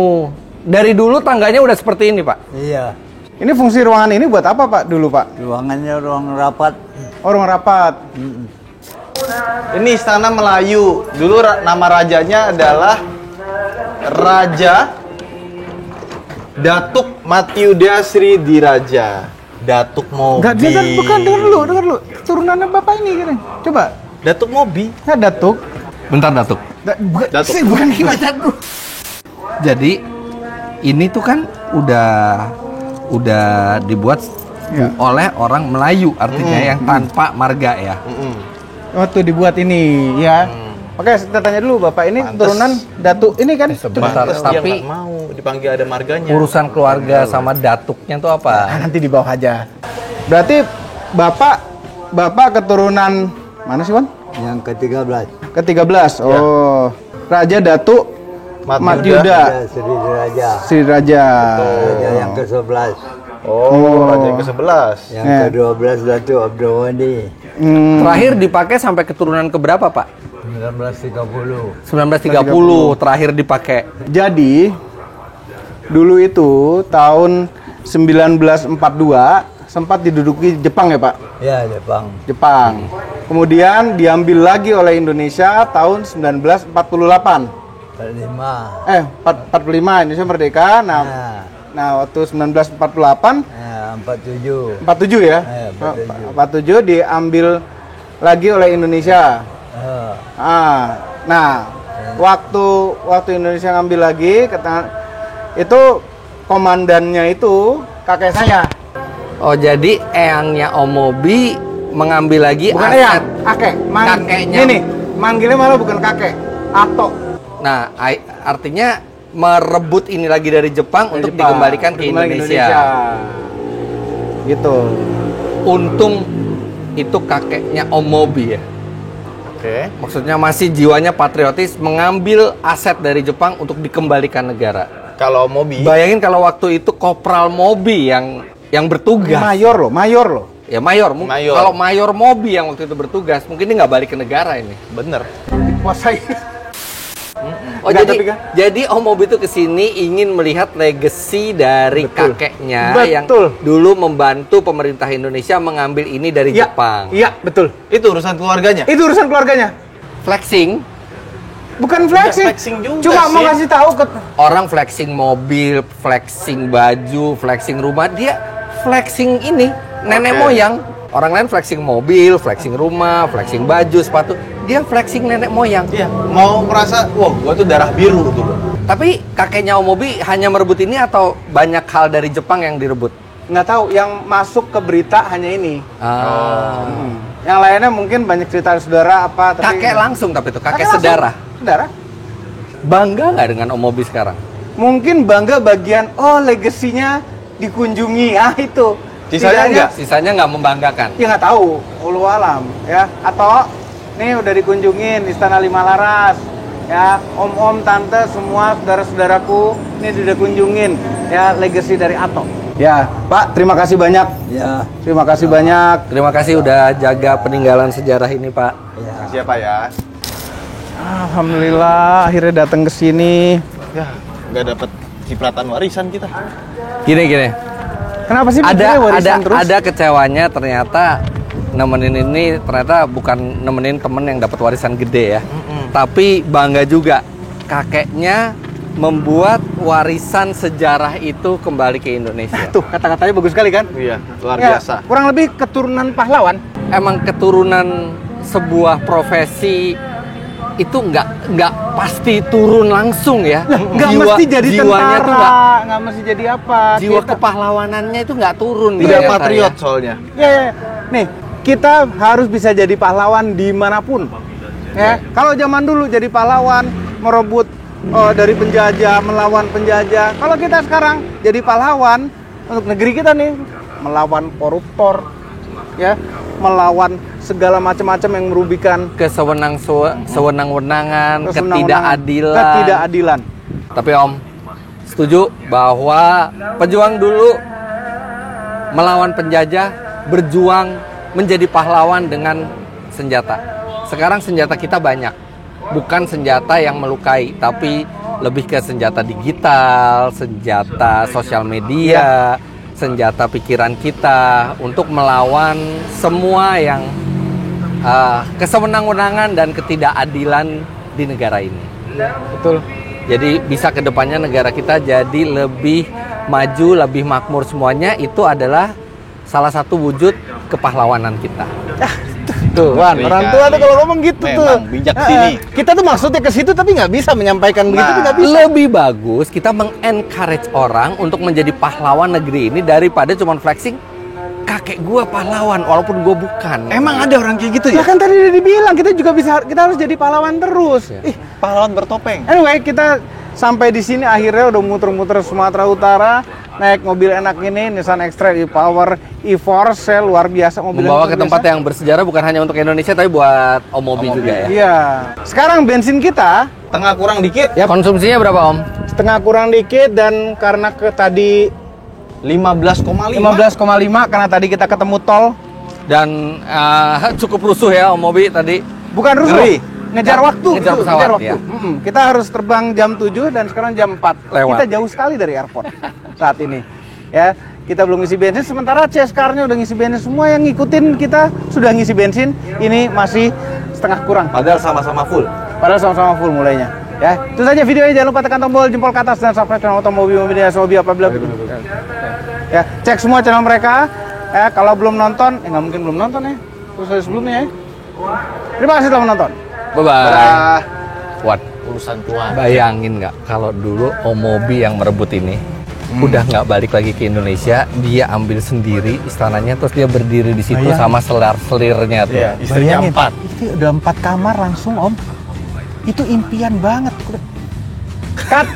S3: Dari dulu tangganya udah seperti ini, Pak.
S8: Iya.
S2: Ini fungsi ruangan ini buat apa, Pak, dulu, Pak?
S8: Ruangannya ruang rapat.
S2: Oh, ruang rapat.
S1: Ini istana Melayu. Dulu nama rajanya adalah Raja Datuk Matiuda Sri Diraja. Datuk Mobi.
S2: Enggak, dia kan bukan, dengar dulu. Turunannya Bapak ini kan. Coba.
S1: Datuk Mobi.
S2: Ya, Datuk.
S3: Bentar, Datuk.
S1: Datuk.
S2: Bukan gimana dulu.
S3: Jadi ini tuh kan udah dibuat
S2: Ya.
S3: oleh orang Melayu, artinya yang tanpa marga ya.
S2: Waktu dibuat ini, ya. Oke, kita tanya dulu Bapak, ini
S1: Pantes.
S2: turunan Datuk ini kan?
S3: Sebentar,
S1: Pantes dia
S3: tapi
S1: nggak mau dipanggil ada marganya.
S3: urusan keluarga sama datuknya tuh
S2: Ah,
S3: apa?
S2: nanti di bawah aja. Berarti Bapak keturunan mana sih, Wan?
S8: Yang ke-13.
S2: Ke-13. Oh. Raja Datuk Matiuda
S8: Sri Raja.
S2: Sri Raja.
S8: Raja yang ke-11.
S1: Oh, raja yang ke-11.
S8: Yang
S2: Eh.
S8: ke-12 Datuk Abdurrahmani.
S3: Terakhir dipakai sampai keturunan keberapa, Pak?
S8: 1930.
S3: 1930 terakhir dipakai.
S2: Jadi dulu itu tahun 1942 sempat diduduki Jepang ya, Pak?
S8: Ya, Jepang.
S2: Jepang. Kemudian diambil lagi oleh Indonesia tahun 1948. 45 Indonesia merdeka. Nah, waktu 1948
S8: 47.
S2: 47 ya. 47 diambil lagi oleh Indonesia. Nah, waktu Indonesia ngambil lagi, itu komandannya itu kakek saya.
S3: Oh, jadi eyangnya Om Mobi mengambil lagi
S2: Bukan
S3: aset.
S2: eyang, kakek.
S3: Kakeknya.
S2: Ini, manggilnya malah bukan kakek, Ato.
S3: Nah, artinya merebut ini lagi dari Jepang untuk
S2: Jepang,
S3: dikembalikan ke Indonesia.
S2: Gitu.
S3: Untung itu kakeknya Om Mobi ya.
S1: Oke.
S3: Maksudnya masih jiwanya patriotis mengambil aset dari Jepang untuk dikembalikan negara.
S1: Kalau Mobi,
S3: Bayangin kalau waktu itu Kopral Mobi yang bertugas.
S2: Mayor loh.
S3: Ya mayor.
S1: Mayor.
S3: Kalau Mayor Mobi yang waktu itu bertugas, mungkin dia nggak balik ke negara ini.
S1: bener.
S2: Dikuasai.
S3: Oh,
S2: Enggak,
S3: jadi
S2: tapi kan-
S3: jadi Om Mobi itu kesini ingin melihat legacy dari kakeknya yang
S2: Betul.
S3: dulu membantu pemerintah Indonesia mengambil ini dari Jepang.
S2: Iya, betul.
S1: Itu urusan keluarganya.
S2: Itu urusan keluarganya.
S3: Flexing,
S2: Bukan flexing.
S1: flexing juga
S2: Cuma mau
S1: sih.
S2: kasih tahu ke
S3: orang flexing mobil, flexing baju, flexing rumah, dia flexing ini nenek
S1: Oke.
S3: moyang. Orang lain flexing mobil, flexing rumah, flexing baju, sepatu. Dia flexing nenek moyang.
S1: Iya, mau merasa, wah, gua tuh darah biru gitu.
S3: Tapi kakeknya Om Mobi hanya merebut ini atau banyak hal dari Jepang yang direbut?
S2: nggak tahu yang masuk ke berita hanya ini.
S3: Ah.
S2: Yang lainnya mungkin banyak cerita saudara apa tapi
S3: Kakek langsung tapi itu kakek
S2: langsung.
S3: sedarah.
S2: Saudara.
S3: Bangga nggak dengan Om Mobi sekarang?
S2: Mungkin bangga bagian legasinya dikunjungi. Ah itu.
S1: Sisanya
S2: Tidaknya-
S1: enggak?
S3: Sisanya nggak membanggakan.
S2: Ya nggak tahu, ulu alam ya. Atau nih udah dikunjungin Istana Lima Laras, ya om-om, tante, semua saudara-saudaraku ini sudah kunjungin ya legacy dari Ato. Ya Pak, terima kasih banyak.
S8: Ya.
S2: Terima kasih banyak.
S3: Terima kasih udah jaga peninggalan sejarah ini, Pak.
S1: Siapa ya?
S2: Alhamdulillah akhirnya datang ke sini.
S1: Ya, nggak dapat cipratan warisan kita.
S3: Gini.
S2: Kenapa sih
S3: Ada
S2: mikirnya warisan terus?
S3: ada kecewanya ternyata nemenin ini ternyata bukan nemenin temen yang dapat warisan gede ya, tapi bangga juga kakeknya membuat warisan sejarah itu kembali ke Indonesia.
S2: Tuh kata-katanya bagus sekali kan?
S1: Iya, luar
S2: Ya,
S1: biasa.
S2: kurang lebih keturunan pahlawan.
S3: Emang keturunan sebuah profesi itu nggak pasti turun langsung ya.
S2: Nggak mesti jadi
S3: jiwanya tuh
S2: tentara, nggak mesti jadi apa.
S3: jiwa
S2: Kita-
S3: kepahlawanannya itu nggak turun.
S1: Tidak
S3: ternyata
S1: patriot
S3: ya.
S1: soalnya.
S2: Ya. Nih, kita harus bisa jadi pahlawan dimanapun. Ya, kalau zaman dulu jadi pahlawan merebut dari penjajah, melawan penjajah. Kalau kita sekarang jadi pahlawan untuk negeri kita nih, melawan koruptor, ya, melawan segala macam-macam yang merugikan
S3: Sewenang-wenangan,
S2: kesenangan-
S3: ketidakadilan.
S2: ketidakadilan.
S3: Tapi Om, setuju bahwa pejuang dulu melawan penjajah, berjuang menjadi pahlawan dengan senjata. Sekarang senjata kita banyak. Bukan senjata yang melukai, tapi lebih ke senjata digital, senjata sosial media, senjata pikiran kita untuk melawan semua yang kesewenang-wenangan dan ketidakadilan di negara ini.
S2: Betul.
S3: Jadi bisa kedepannya negara kita jadi lebih maju, lebih makmur semuanya. Itu adalah salah satu wujud kepahlawanan kita.
S2: Tuh, Wan, orang tua tuh kalau ngomong gitu tuh.
S1: Memang bijak sini.
S2: Kita tuh maksudnya ke situ tapi nggak bisa menyampaikan begitu tuh nggak bisa.
S3: Lebih bagus kita meng-encourage orang untuk menjadi pahlawan negeri ini daripada cuma flexing kakek gua pahlawan walaupun gua bukan.
S1: Emang ada orang kayak gitu
S2: Ya
S1: ya?
S2: kan tadi udah dibilang kita juga bisa, kita harus jadi pahlawan terus.
S3: Ya.
S2: Ih,
S1: Pahlawan bertopeng.
S2: anyway kita sampai di sini akhirnya udah muter-muter Sumatera Utara naik mobil enak ini Nissan X-Trail e-Power e-Force luar biasa mobil
S3: Membawa
S2: yang
S3: ke
S2: luar
S3: tempat
S2: biasa.
S3: yang bersejarah bukan hanya untuk Indonesia tapi buat Om Mobi juga ya.
S2: Iya. Sekarang bensin kita
S1: Tengah kurang dikit.
S3: Konsumsinya berapa Om?
S2: setengah kurang dikit dan karena ke tadi
S1: 15,5.
S2: 15,5 karena tadi kita ketemu tol.
S3: Dan cukup rusuh ya Om Mobi tadi.
S2: Bukan rusuh.
S1: Ngeri.
S2: Ngejar waktu.
S3: Ngejar
S2: Tuh,
S3: pesawat,
S2: waktu.
S3: ya.
S2: Kita harus terbang jam 7 dan sekarang jam 4.
S3: Lewat.
S2: Kita jauh sekali dari airport saat ini. Ya, kita belum ngisi bensin sementara CSR-nya udah ngisi bensin. Semua yang ngikutin kita sudah ngisi bensin. Ini masih setengah kurang.
S1: Padahal sama-sama full.
S2: Padahal sama-sama full mulainya. Ya, itu saja videonya. Jangan lupa tekan tombol jempol ke atas dan subscribe channel Otomobi Mobi apabila ya, cek semua channel mereka. Ya, kalau belum nonton, nggak mungkin belum nonton ya. Terus dari sebelumnya ya. Terima kasih telah menonton.
S3: Bye-bye. What?
S1: Urusan tua.
S3: Bayangin nggak kalau dulu Om Mobi yang merebut ini udah nggak balik lagi ke Indonesia, dia ambil sendiri istananya terus dia berdiri di situ
S2: Bayangin.
S3: sama selir-selirnya tuh.
S1: Iya, istrinya 4.
S2: Itu udah 4 kamar langsung Om. Itu impian banget. Cut.